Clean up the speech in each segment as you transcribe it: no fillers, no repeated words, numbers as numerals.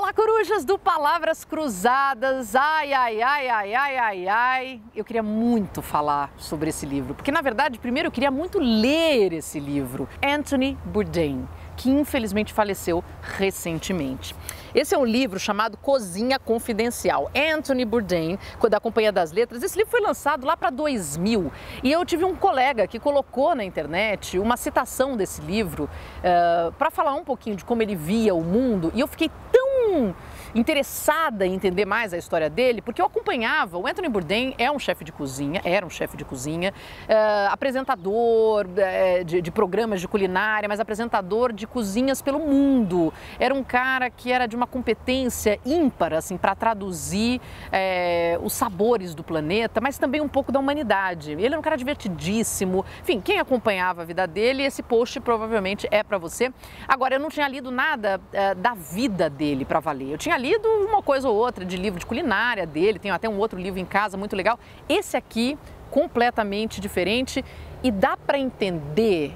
Fala, corujas do Palavras Cruzadas. Ai, ai, ai, ai, ai, ai, ai. Eu queria muito falar sobre esse livro, porque na verdade, primeiro eu queria muito ler esse livro. Anthony Bourdain, que infelizmente faleceu recentemente. Esse é um livro chamado Cozinha Confidencial. Anthony Bourdain, da Companhia das Letras. Esse livro foi lançado lá para 2000 e eu tive um colega que colocou na internet uma citação desse livro para falar um pouquinho de como ele via o mundo, e eu fiquei tão interessada em entender mais a história dele, porque eu acompanhava. O Anthony Bourdain é um chefe de cozinha, era um chefe de cozinha, apresentador de programas de culinária, mas apresentador de cozinhas pelo mundo. Era um cara que era de uma competência ímpar, assim, para traduzir os sabores do planeta, mas também um pouco da humanidade. Ele era um cara divertidíssimo. Enfim, quem acompanhava a vida dele, esse post provavelmente é para você. Agora, eu não tinha lido nada da vida dele para valer. Eu tinha lido uma coisa ou outra de livro de culinária dele, tenho até um outro livro em casa muito legal. Esse aqui, completamente diferente, e dá para entender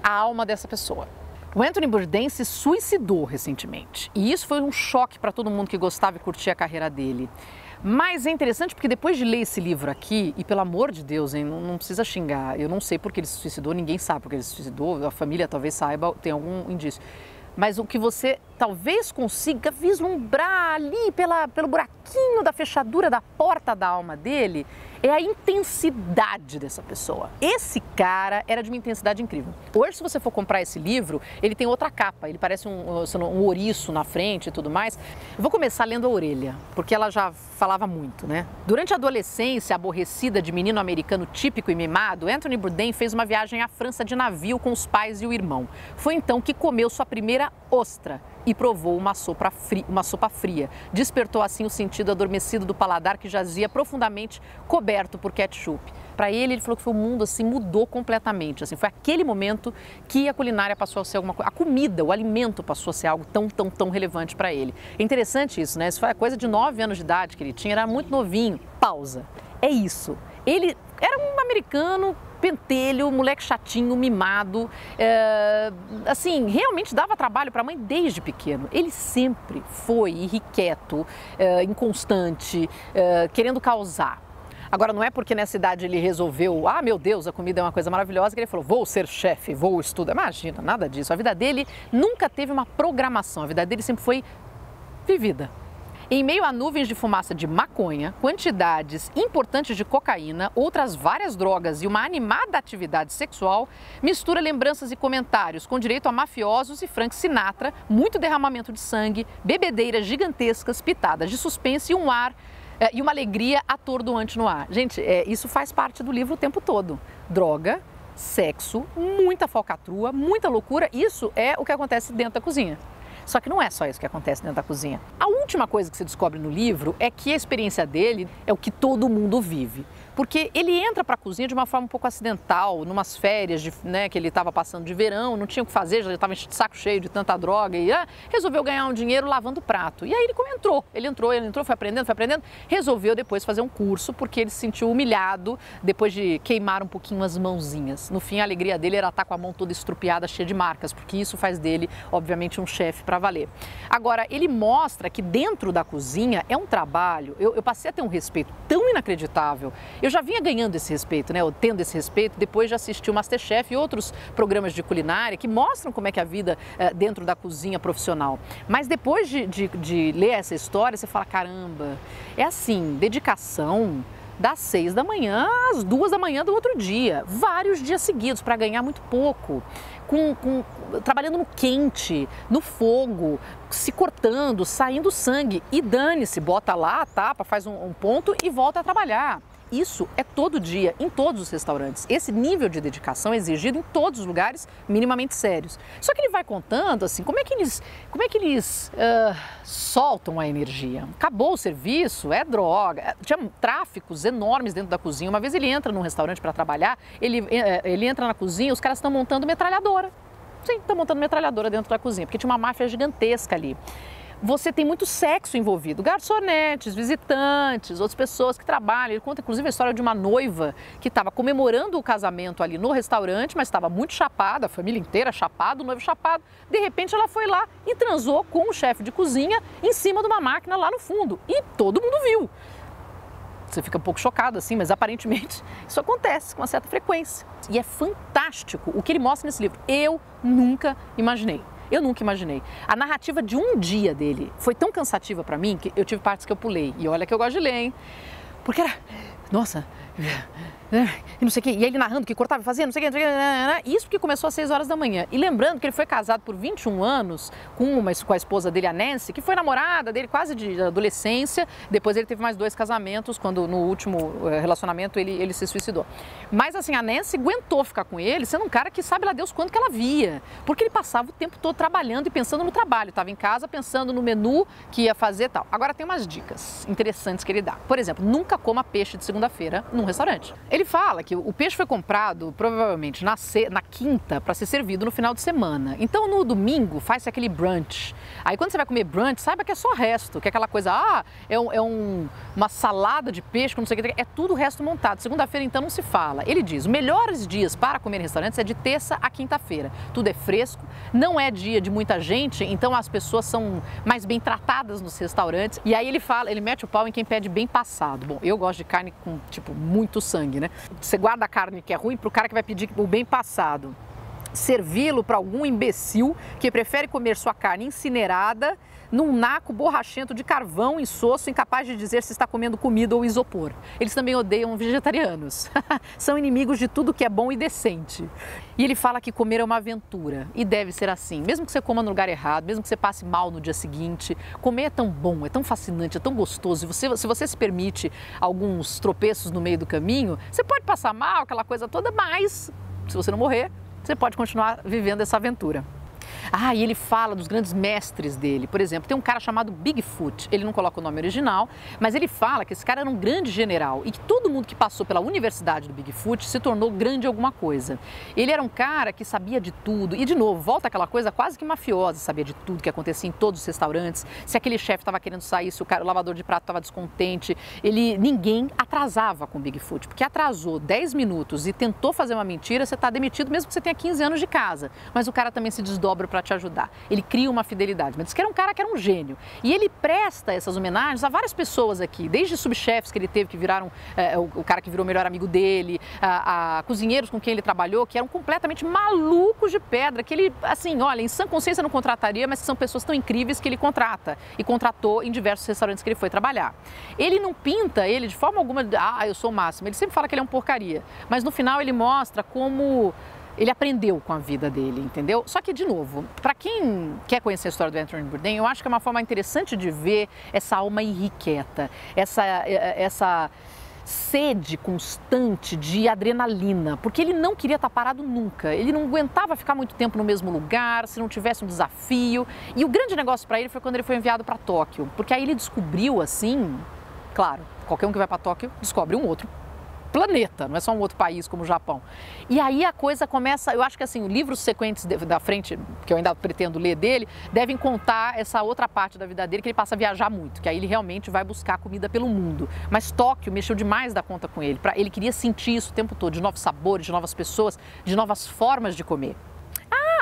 a alma dessa pessoa. O Anthony Bourdain se suicidou recentemente, e isso foi um choque para todo mundo que gostava e curtia a carreira dele. Mas é interessante porque depois de ler esse livro aqui, e pelo amor de Deus, hein, não precisa xingar, eu não sei porque ele se suicidou, ninguém sabe porque ele se suicidou, a família talvez saiba, tem algum indício. Mas o que você talvez consiga vislumbrar ali pelo buraquinho da fechadura da porta da alma dele é a intensidade dessa pessoa. Esse cara era de uma intensidade incrível. Hoje, se você for comprar esse livro, ele tem outra capa, ele parece um ouriço na frente e tudo mais. Eu vou começar lendo a orelha, porque ela já falava muito, né? Durante a adolescência aborrecida de menino americano típico e mimado, Anthony Bourdain fez uma viagem à França de navio com os pais e o irmão. Foi então que comeu sua primeira ostra e provou uma sopa fria. Despertou assim o sentido adormecido do paladar que jazia profundamente coberto por ketchup. Para ele falou que foi um mundo assim, mudou completamente. Assim, foi aquele momento que a culinária passou a ser alguma coisa, a comida, o alimento passou a ser algo tão relevante para ele. É interessante isso, né? Isso foi a coisa de 9 anos de idade que ele tinha, era muito novinho. Pausa. É isso. Ele era um americano pentelho, moleque chatinho, mimado, assim, realmente dava trabalho para a mãe desde pequeno. Ele sempre foi irrequieto, inconstante, querendo causar. Agora, não é porque nessa idade ele resolveu, meu Deus, a comida é uma coisa maravilhosa, que ele falou, vou ser chefe, vou estudar. Imagina, nada disso. A vida dele nunca teve uma programação, a vida dele sempre foi vivida. Em meio a nuvens de fumaça de maconha, quantidades importantes de cocaína, outras várias drogas e uma animada atividade sexual, mistura lembranças e comentários com direito a mafiosos e Frank Sinatra, muito derramamento de sangue, bebedeiras gigantescas, pitadas de suspense e uma alegria atordoante no ar. Gente, isso faz parte do livro o tempo todo. Droga, sexo, muita falcatrua, muita loucura, isso é o que acontece dentro da cozinha. Só que não é só isso que acontece dentro da cozinha. A última coisa que você descobre no livro é que a experiência dele é o que todo mundo vive. Porque ele entra para a cozinha de uma forma um pouco acidental, numas férias que ele estava passando de verão, não tinha o que fazer, já estava de saco cheio de tanta droga e resolveu ganhar um dinheiro lavando prato. E aí ele entrou, foi aprendendo, resolveu depois fazer um curso porque ele se sentiu humilhado depois de queimar um pouquinho as mãozinhas. No fim, a alegria dele era estar com a mão toda estrupiada, cheia de marcas, porque isso faz dele, obviamente, um chefe para valer. Agora, ele mostra que dentro da cozinha é um trabalho, eu passei a ter um respeito tão inacreditável. Eu já vinha ganhando esse respeito, né? Tendo esse respeito depois de assistir o MasterChef e outros programas de culinária que mostram como é que é a vida dentro da cozinha profissional. Mas depois de ler essa história, você fala, caramba, é assim, dedicação das 6 da manhã às 2 da manhã do outro dia, vários dias seguidos para ganhar muito pouco, trabalhando no quente, no fogo, se cortando, saindo sangue e dane-se, bota lá, tapa, faz um ponto e volta a trabalhar. Isso é todo dia, em todos os restaurantes. Esse nível de dedicação é exigido em todos os lugares minimamente sérios. Só que ele vai contando assim, como é que eles soltam a energia. Acabou o serviço, é droga. Tinha tráficos enormes dentro da cozinha. Uma vez ele entra num restaurante para trabalhar, ele entra na cozinha, os caras estão montando metralhadora. Sim, estão montando metralhadora dentro da cozinha, porque tinha uma máfia gigantesca ali. você tem muito sexo envolvido, garçonetes, visitantes, outras pessoas que trabalham. Ele conta inclusive a história de uma noiva que estava comemorando o casamento ali no restaurante, mas estava muito chapada, a família inteira chapada, o noivo chapado. De repente ela foi lá e transou com o chefe de cozinha em cima de uma máquina lá no fundo e todo mundo viu. Você fica um pouco chocado assim, mas aparentemente isso acontece com uma certa frequência. E é fantástico o que ele mostra nesse livro. Eu nunca imaginei. A narrativa de um dia dele foi tão cansativa para mim que eu tive partes que eu pulei. E olha que eu gosto de ler, hein? Porque era... Nossa... E não sei o quê. E ele narrando que cortava e fazia, não sei o quê. Isso porque começou às 6 horas da manhã. E lembrando que ele foi casado por 21 anos com a esposa dele, a Nancy, que foi namorada dele quase de adolescência. Depois ele teve mais 2 casamentos, quando no último relacionamento ele se suicidou. Mas assim, a Nancy aguentou ficar com ele, sendo um cara que sabe lá Deus quanto que ela via. Porque ele passava o tempo todo trabalhando e pensando no trabalho. Estava em casa pensando no menu que ia fazer e tal. Agora tem umas dicas interessantes que ele dá. Por exemplo, nunca coma peixe de segunda-feira num restaurante. Ele fala que o peixe foi comprado provavelmente na quinta para ser servido no final de semana. Então no domingo faz-se aquele brunch. Aí quando você vai comer brunch, saiba que é só resto, que é aquela coisa, uma salada de peixe, não sei o que, é tudo o resto montado. Segunda-feira então não se fala. Ele diz, os melhores dias para comer em restaurantes é de terça a quinta-feira. Tudo é fresco, não é dia de muita gente, então as pessoas são mais bem tratadas nos restaurantes. E aí ele mete o pau em quem pede bem passado. Bom, eu gosto de carne com, muito sangue, né? Você guarda a carne que é ruim para o cara que vai pedir o bem passado. Servi-lo para algum imbecil que prefere comer sua carne incinerada num naco borrachento de carvão insosso, incapaz de dizer se está comendo comida ou isopor. Eles também odeiam vegetarianos. São inimigos de tudo que é bom e decente. E ele fala que comer é uma aventura, e deve ser assim. Mesmo que você coma no lugar errado, mesmo que você passe mal no dia seguinte, comer é tão bom, é tão fascinante, é tão gostoso. E se você se permite alguns tropeços no meio do caminho, você pode passar mal, aquela coisa toda, mas se você não morrer, você pode continuar vivendo essa aventura. E ele fala dos grandes mestres dele. Por exemplo, tem um cara chamado Bigfoot. Ele não coloca o nome original, mas ele fala que esse cara era um grande general e que todo mundo que passou pela universidade do Bigfoot se tornou grande em alguma coisa. Ele era um cara que sabia de tudo. E, de novo, volta aquela coisa quase que mafiosa, sabia de tudo que acontecia em todos os restaurantes. Se aquele chefe estava querendo sair, se o lavador de prato estava descontente. Ninguém atrasava com o Bigfoot, porque atrasou 10 minutos e tentou fazer uma mentira, você está demitido mesmo que você tenha 15 anos de casa. Mas o cara também se desdobra para te ajudar. Ele cria uma fidelidade, mas diz que era um cara que era um gênio. E ele presta essas homenagens a várias pessoas aqui, desde subchefes que ele teve, que viraram o cara que virou o melhor amigo dele, a cozinheiros com quem ele trabalhou, que eram completamente malucos de pedra, que ele, assim, olha, em sã consciência não contrataria, mas que são pessoas tão incríveis que ele contrata e contratou em diversos restaurantes que ele foi trabalhar. Ele não pinta ele de forma alguma, eu sou o máximo, ele sempre fala que ele é um porcaria, mas no final ele mostra como ele aprendeu com a vida dele, entendeu? Só que, de novo, para quem quer conhecer a história do Anthony Bourdain, eu acho que é uma forma interessante de ver essa alma irrequieta, essa sede constante de adrenalina, porque ele não queria estar parado nunca, ele não aguentava ficar muito tempo no mesmo lugar, se não tivesse um desafio. E o grande negócio para ele foi quando ele foi enviado para Tóquio, porque aí ele descobriu, assim, claro, qualquer um que vai para Tóquio descobre um outro planeta, não é só um outro país como o Japão. E aí a coisa começa, eu acho que assim, os livros sequentes da frente, que eu ainda pretendo ler dele, devem contar essa outra parte da vida dele, que ele passa a viajar muito, que aí ele realmente vai buscar comida pelo mundo. Mas Tóquio mexeu demais da conta com ele, ele queria sentir isso o tempo todo, de novos sabores, de novas pessoas, de novas formas de comer.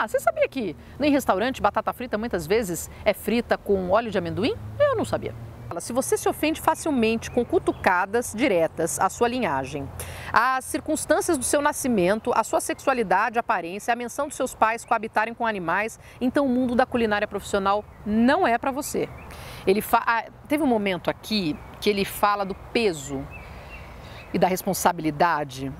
Você sabia que em restaurante batata frita muitas vezes é frita com óleo de amendoim? Eu não sabia. Se você se ofende facilmente com cutucadas diretas à sua linhagem, as circunstâncias do seu nascimento, a sua sexualidade, a aparência, a menção dos seus pais coabitarem com animais, então o mundo da culinária profissional não é para você. Teve um momento aqui que ele fala do peso e da responsabilidade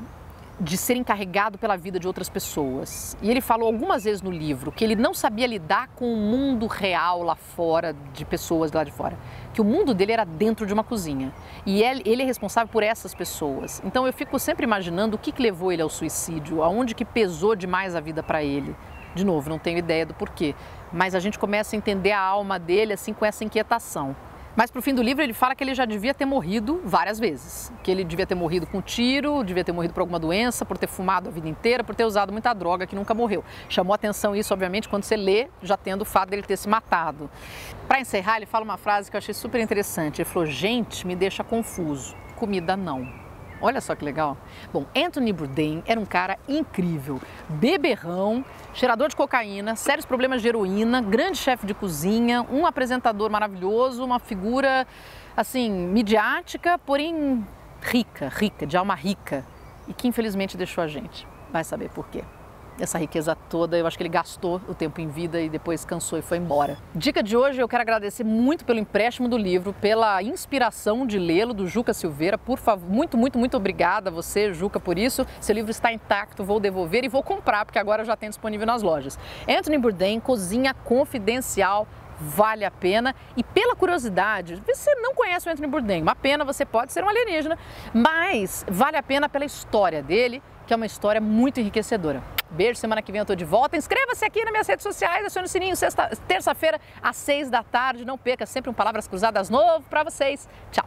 de ser encarregado pela vida de outras pessoas. E ele falou algumas vezes no livro que ele não sabia lidar com o mundo real lá fora, de pessoas lá de fora. Que o mundo dele era dentro de uma cozinha. E ele é responsável por essas pessoas. Então eu fico sempre imaginando o que levou ele ao suicídio, aonde que pesou demais a vida para ele. De novo, não tenho ideia do porquê. Mas a gente começa a entender a alma dele assim com essa inquietação. Mas pro fim do livro ele fala que ele já devia ter morrido várias vezes. Que ele devia ter morrido com tiro, devia ter morrido por alguma doença, por ter fumado a vida inteira, por ter usado muita droga, que nunca morreu. Chamou atenção isso, obviamente, quando você lê, já tendo o fato dele ter se matado. Para encerrar, ele fala uma frase que eu achei super interessante. Ele falou, gente, me deixa confuso, comida não. Olha só que legal. Bom, Anthony Bourdain era um cara incrível, beberrão, cheirador de cocaína, sérios problemas de heroína, grande chefe de cozinha, um apresentador maravilhoso, uma figura, assim, midiática, porém rica, de alma rica, e que infelizmente deixou a gente. Vai saber por quê. Essa riqueza toda, eu acho que ele gastou o tempo em vida e depois cansou e foi embora. Dica de hoje, eu quero agradecer muito pelo empréstimo do livro, pela inspiração de lê-lo, do Juca Silveira. Por favor, muito obrigada a você, Juca, por isso. Seu livro está intacto, vou devolver e vou comprar, porque agora já tem disponível nas lojas. Anthony Bourdain, Cozinha Confidencial. Vale a pena. E pela curiosidade, você não conhece o Anthony Bourdain, uma pena, você pode ser um alienígena, mas vale a pena pela história dele, que é uma história muito enriquecedora. Beijo, semana que vem eu tô de volta. Inscreva-se aqui nas minhas redes sociais, acione o sininho, terça-feira às 6 da tarde. Não perca, sempre um Palavras Cruzadas novo para vocês. Tchau!